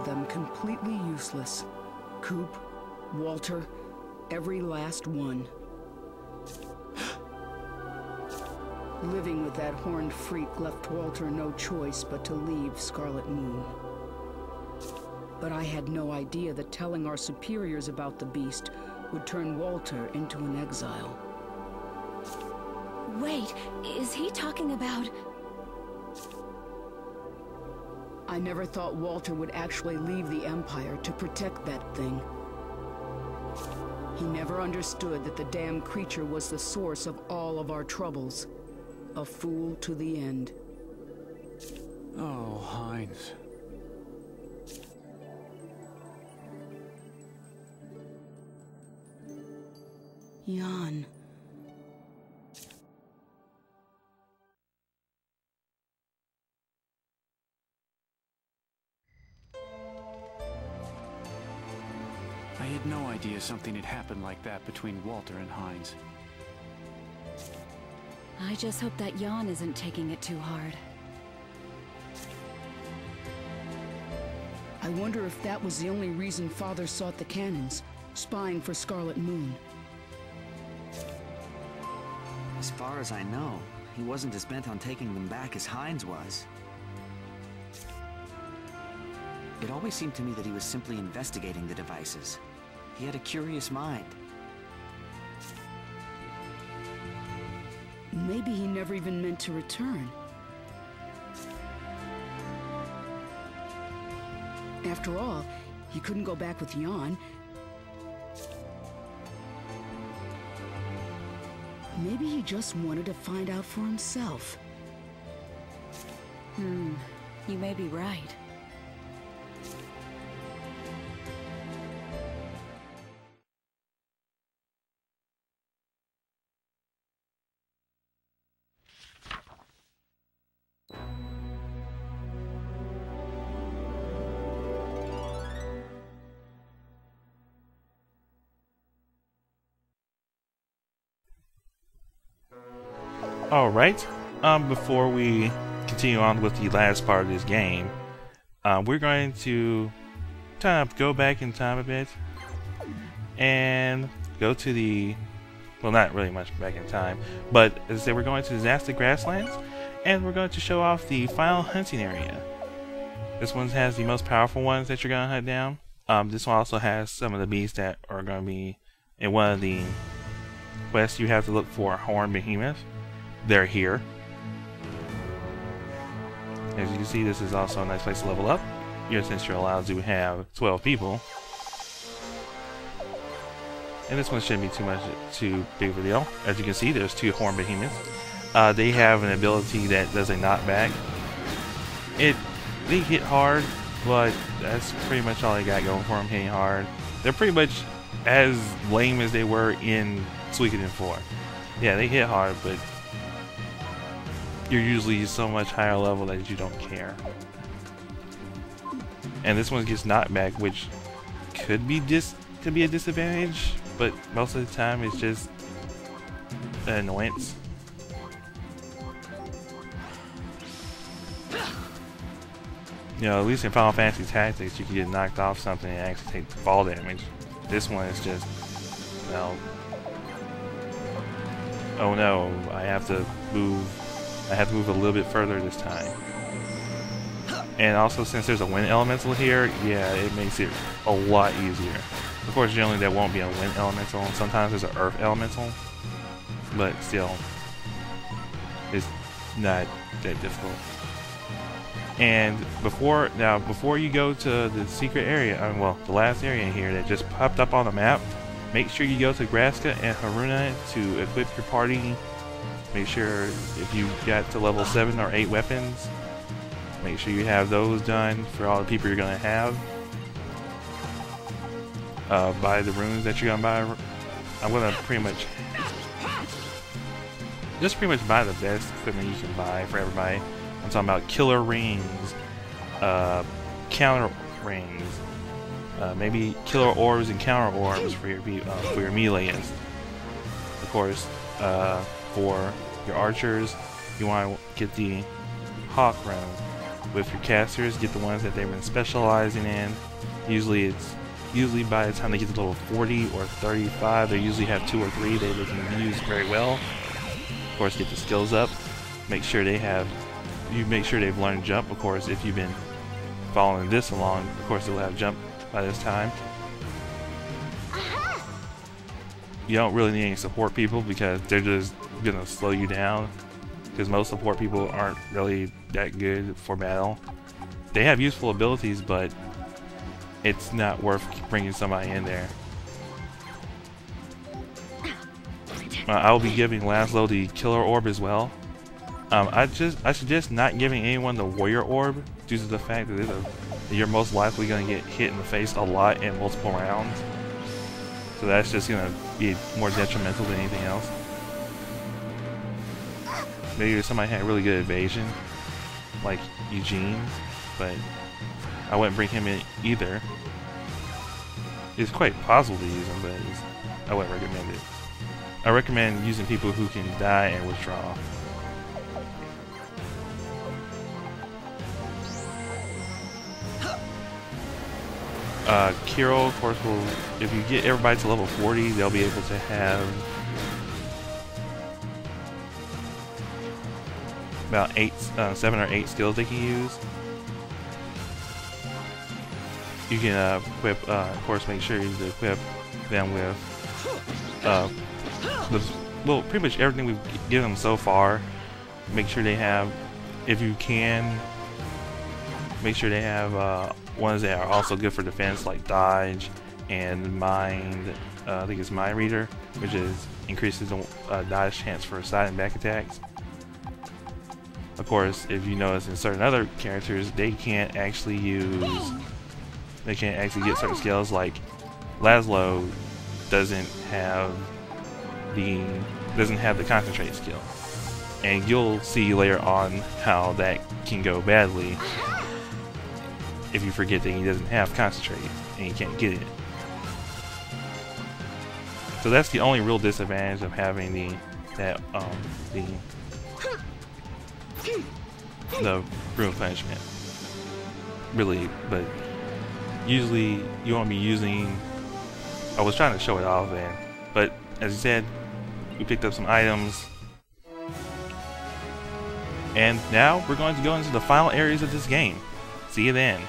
them completely useless. Coop, Walter, every last one. Living with that horned freak left Walter no choice but to leave Scarlet Moon. But I had no idea that telling our superiors about the beast would turn Walter into an exile. Wait, is he talking about... I never thought Walter would actually leave the Empire to protect that thing. He never understood that the damn creature was the source of all of our troubles. A fool to the end. Oh, Heinz. Jan. I had no idea something had happened like that between Walter and Heinz. I just hope that Jan isn't taking it too hard. I wonder if that was the only reason Father sought the cannons, spying for Scarlet Moon. As far as I know, he wasn't as bent on taking them back as Heinz was. It always seemed to me that he was simply investigating the devices. He had a curious mind. Maybe he never even meant to return. After all, he couldn't go back with Jan. Maybe he just wanted to find out for himself. You may be right. Alright, before we continue on with the last part of this game, we're going to kind of go back in time a bit and go to the, well, not really much back in time, but as I say, we're going to Disaster Grasslands and we're going to show off the final hunting area. This one has the most powerful ones that you're going to hunt down. This one also has some of the beasts that are going to be in one of the quests. You have to look for horned behemoths. They're here. As you can see, this is also a nice place to level up. Since you're allowed to have 12 people. And this one shouldn't be too big of a deal. As you can see, there's 2 horned behemoths. They have an ability that does a knockback. They hit hard, but that's pretty much all they got going for them, hitting hard. They're pretty much as lame as they were in Suikoden 4. Yeah, they hit hard, but you're usually so much higher level that you don't care. And this one gets knocked back, which could be a disadvantage, but most of the time it's just an annoyance. At least in Final Fantasy Tactics, you can get knocked off something and actually take fall damage. This one is just, well, oh no, I have to move a little bit further this time. And also, since there's a wind elemental here, yeah, it makes it a lot easier. Of course, generally there won't be a wind elemental, and sometimes there's an earth elemental, but still, it's not that difficult. And before you go to the secret area, well, the last area in here that just popped up on the map, make sure you go to Graska and Haruna to equip your party. Make sure if you got to level 7 or 8 weapons, make sure you have those done for all the people you're going to have. Buy the runes that you're going to buy. I'm going to pretty much buy the best equipment you can buy for everybody. I'm talking about killer rings, counter rings, maybe killer orbs and counter orbs for your meleeists. Of course, for your archers, you want to get the hawk rune. with your casters, get the ones that they've been specializing in. Usually by the time they get to level 40 or 35, they usually have 2 or 3 that they can use very well. Of course, get the skills up. Make sure they've learned jump. Of course, if you've been following this along, of course they'll have jump by this time. You don't really need any support people because they're just gonna slow you down, because most support people aren't really that good for battle. They have useful abilities, but it's not worth bringing somebody in there. I will be giving Laszlo the Killer Orb as well. I suggest not giving anyone the Warrior Orb due to the fact that you're most likely going to get hit in the face a lot in multiple rounds. So that's just going to be more detrimental than anything else. Maybe if somebody had really good evasion, like Eugene, but I wouldn't bring him in either. It's quite possible to use him, but I wouldn't recommend it. I recommend using people who can die and withdraw. Kiro, of course, will, if you get everybody to level 40, they'll be able to have about 7 or 8 skills they can use. You can equip, of course, make sure you equip them with well, pretty much everything we've given them so far. Make sure they have, if you can, make sure they have ones that are also good for defense, like dodge and mind. I think it's mind reader, which increases the dodge chance for side and back attacks. Of course, if you notice in certain other characters, they can't actually get certain skills. Like Laszlo doesn't have the concentrate skill, and you'll see later on how that can go badly if you forget that he doesn't have concentrate and you can't get it. So that's the only real disadvantage of having the Room of Punishment, really. But usually you won't be using. I was trying to show it off then, but as you said, we picked up some items, and now we're going to go into the final areas of this game. See you then.